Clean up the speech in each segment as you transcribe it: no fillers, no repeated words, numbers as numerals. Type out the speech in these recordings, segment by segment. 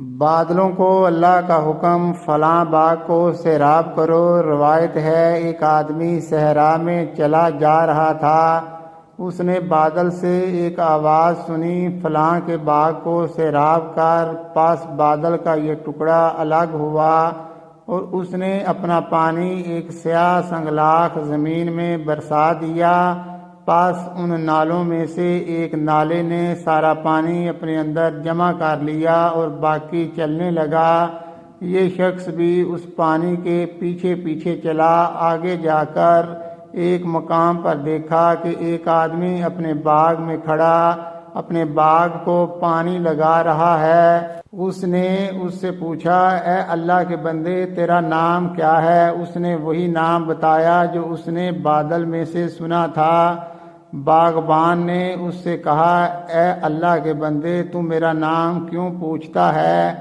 بادلوں کو اللہ کا حکم فلاں باغ کو سیراب کرو۔ روایت ہے ایک آدمی صحرا میں چلا جا رہا تھا، اس نے بادل سے ایک آواز سنی، فلاں کے باغ کو سیراب کر۔ پس بادل کا یہ ٹکڑا الگ ہوا اور اس نے اپنا پانی ایک سیاہ سنگلاخ زمین میں برسا دیا۔ پس ان نالوں میں سے ایک نالے نے سارا پانی اپنے اندر جمع کر لیا اور باقی چلنے لگا۔ یہ شخص بھی اس پانی کے پیچھے پیچھے چلا۔ آگے جا کر ایک مقام پر دیکھا کہ ایک آدمی اپنے باغ میں کھڑا اپنے باغ کو پانی لگا رہا ہے۔ اس نے اس سے پوچھا، اے اللہ کے بندے، تیرا نام کیا ہے؟ اس نے وہی نام بتایا جو اس نے بادل میں سے سنا تھا۔ باغبان نے اس سے کہا، اے اللہ کے بندے، تو میرا نام کیوں پوچھتا ہے؟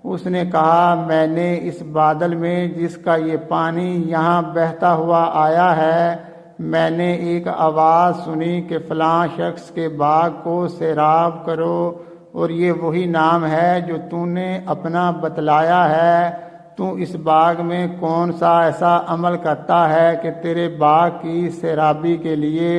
اس نے کہا، میں نے اس بادل میں جس کا یہ پانی یہاں بہتا ہوا آیا ہے، میں نے ایک آواز سنی کہ فلاں شخص کے باغ کو سیراب کرو، اور یہ وہی نام ہے جو تو نے اپنا بتلایا ہے۔ تو اس باغ میں کون سا ایسا عمل کرتا ہے کہ تیرے باغ کی سیرابی کے لیے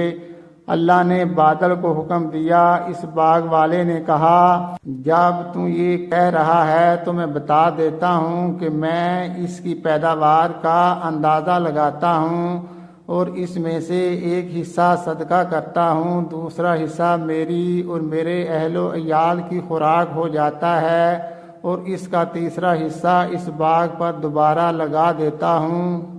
اللہ نے بادل کو حکم دیا؟ اس باغ والے نے کہا، جب تو یہ کہہ رہا ہے تو میں بتا دیتا ہوں کہ میں اس کی پیداوار کا اندازہ لگاتا ہوں اور اس میں سے ایک حصہ صدقہ کرتا ہوں، دوسرا حصہ میری اور میرے اہل و عیال کی خوراک ہو جاتا ہے، اور اس کا تیسرا حصہ اس باغ پر دوبارہ لگا دیتا ہوں۔